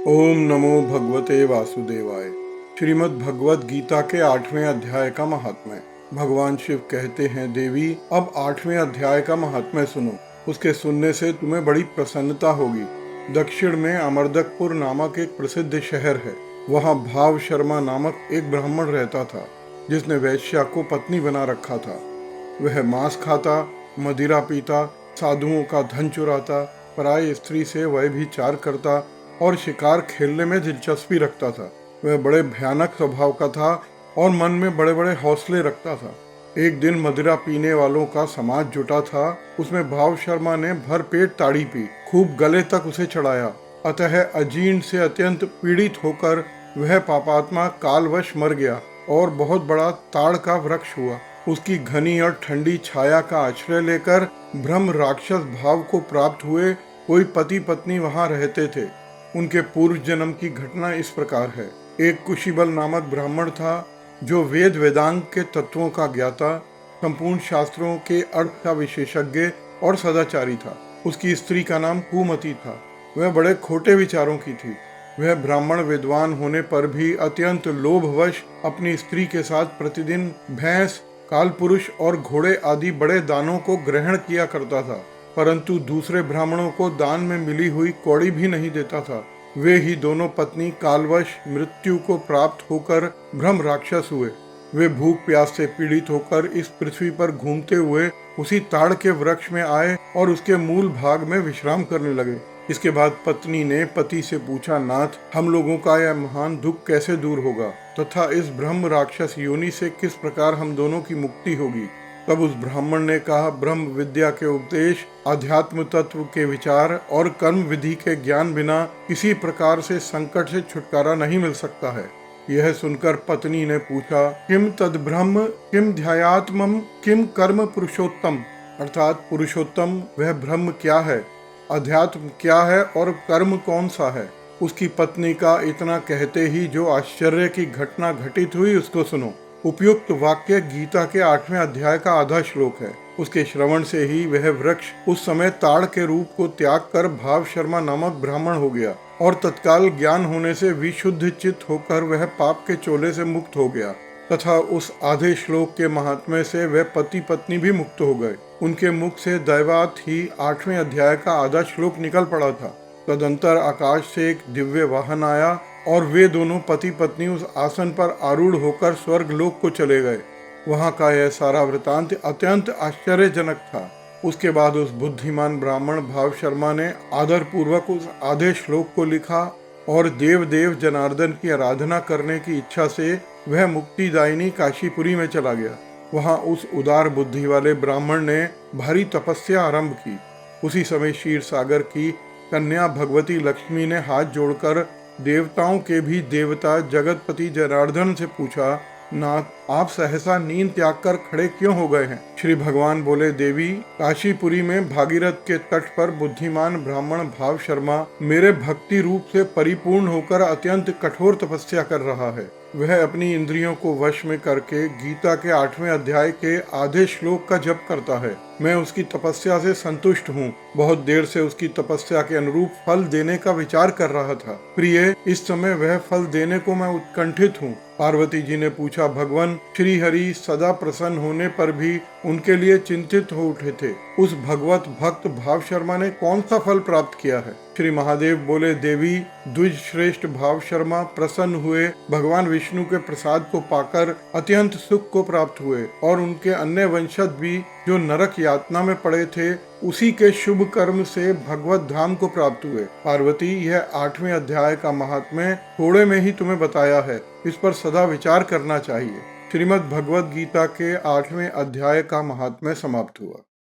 ओम नमो भगवते वासुदेवाय। श्रीमद् भगवत गीता के 8वें अध्याय का महात्म्य। भगवान शिव कहते हैं, देवी अब 8वें अध्याय का महात्म्य सुनो। उसके सुनने से तुम्हें बड़ी प्रसन्नता होगी। दक्षिण में अमरदकपुर नामक एक प्रसिद्ध शहर है। वहाँ भाव शर्मा नामक एक ब्राह्मण रहता था, जिसने वैश्या को पत्नी बना रखा था। वह मांस खाता, मदिरा पीता, साधुओं का धन चुराता, पराई स्त्री से व्यभिचार करता और शिकार खेलने में दिलचस्पी रखता था। वह बड़े भयानक स्वभाव का था और मन में बड़े बड़े हौसले रखता था। एक दिन मदिरा पीने वालों का समाज जुटा था। उसमें भाव शर्मा ने भर पेट ताड़ी पी, खूब गले तक उसे चढ़ाया। अतः अजीर्ण से अत्यंत पीड़ित होकर वह पापात्मा कालवश मर गया और बहुत बड़ा ताड़ का वृक्ष हुआ। उसकी घनी और ठंडी छाया का आश्रय लेकर ब्रह्म राक्षस भाव को प्राप्त हुए कोई पति पत्नी वहां रहते थे। उनके पूर्व जन्म की घटना इस प्रकार है। एक कुशीबल नामक ब्राह्मण था, जो वेद वेदांग के तत्वों का ज्ञाता, संपूर्ण शास्त्रों के अर्थ का विशेषज्ञ और सदाचारी था। उसकी स्त्री का नाम कुमति था। वह बड़े खोटे विचारों की थी। वह ब्राह्मण विद्वान होने पर भी अत्यंत लोभवश अपनी स्त्री के साथ प्रतिदिन भैंस, कालपुरुष और घोड़े आदि बड़े दानों को ग्रहण किया करता था, परंतु दूसरे ब्राह्मणों को दान में मिली हुई कौड़ी भी नहीं देता था। वे ही दोनों पत्नी कालवश मृत्यु को प्राप्त होकर ब्रह्म राक्षस हुए। वे भूख प्यास से पीड़ित होकर इस पृथ्वी पर घूमते हुए उसी ताड़ के वृक्ष में आए और उसके मूल भाग में विश्राम करने लगे। इसके बाद पत्नी ने पति से पूछा, नाथ, हम लोगों का यह महान दुख कैसे दूर होगा तथा इस ब्रह्म राक्षस योनि से किस प्रकार हम दोनों की मुक्ति होगी। तब उस ब्राह्मण ने कहा, ब्रह्म विद्या के उपदेश, आध्यात्म तत्व के विचार और कर्म विधि के ज्ञान बिना किसी प्रकार से संकट से छुटकारा नहीं मिल सकता है। यह सुनकर पत्नी ने पूछा, किम तद ब्रह्म, किम ध्यायात्मम, किम कर्म पुरुषोत्तम, अर्थात पुरुषोत्तम वह ब्रह्म क्या है, अध्यात्म क्या है और कर्म कौन सा है। उसकी पत्नी का इतना कहते ही जो आश्चर्य की घटना घटित हुई उसको सुनो। उपयुक्त वाक्य गीता के 8वें अध्याय का आधा श्लोक है। उसके श्रवण से ही वह वृक्ष उस समय ताड़ के रूप को त्याग कर भाव शर्मा नामक ब्राह्मण हो गया और तत्काल ज्ञान होने से विशुद्ध चित्त होकर वह पाप के चोले से मुक्त हो गया तथा उस आधे श्लोक के महात्म्य से वह पति पत्नी भी मुक्त हो गए। उनके मुख से दैवात ही 8वें अध्याय का आधा श्लोक निकल पड़ा था। तदंतर आकाश से एक दिव्य वाहन आया और वे दोनों पति पत्नी उस आसन पर आरूढ़ होकर स्वर्ग लोक को चले गए। वहां का यह सारा वृतांत अत्यंत आश्चर्यजनक था। उसके बाद उस बुद्धिमान ब्राह्मण भाव शर्मा ने आदर पूर्वक उस आधे श्लोक को लिखा और देव देव जनार्दन की आराधना करने की इच्छा से वह मुक्तिदायिनी काशीपुरी में चला गया। वहां उस उदार बुद्धि वाले ब्राह्मण ने भारी तपस्या आरंभ की। उसी समय क्षीर सागर की कन्या भगवती लक्ष्मी ने हाथ जोड़कर देवताओं के भी देवता जगतपति जनार्दन से पूछा, नाथ, आप सहसा नींद त्याग कर खड़े क्यों हो गए हैं। श्री भगवान बोले, देवी, काशीपुरी में भागीरथ के तट पर बुद्धिमान ब्राह्मण भाव शर्मा मेरे भक्ति रूप से परिपूर्ण होकर अत्यंत कठोर तपस्या कर रहा है। वह अपनी इंद्रियों को वश में करके गीता के 8वें अध्याय के आधे श्लोक का जप करता है। मैं उसकी तपस्या से संतुष्ट हूँ। बहुत देर से उसकी तपस्या के अनुरूप फल देने का विचार कर रहा था। प्रिय, इस समय वह फल देने को मैं उत्कंठित हूँ। पार्वती जी ने पूछा, भगवान श्री हरि सदा प्रसन्न होने पर भी उनके लिए चिंतित हो उठे थे। उस भगवत भक्त भाव शर्मा ने कौन सा फल प्राप्त किया है। श्री महादेव बोले, देवी, द्विज श्रेष्ठ भाव शर्मा प्रसन्न हुए, भगवान विष्णु के प्रसाद को पाकर अत्यंत सुख को प्राप्त हुए और उनके अन्य वंशज भी जो नरक यातना में पड़े थे, उसी के शुभ कर्म से भगवत धाम को प्राप्त हुए। पार्वती, यह 8वें अध्याय का महात्म्य थोड़े में ही तुम्हें बताया है। इस पर सदा विचार करना चाहिए। श्रीमद् भगवद गीता के 8वें अध्याय का महात्म्य समाप्त हुआ।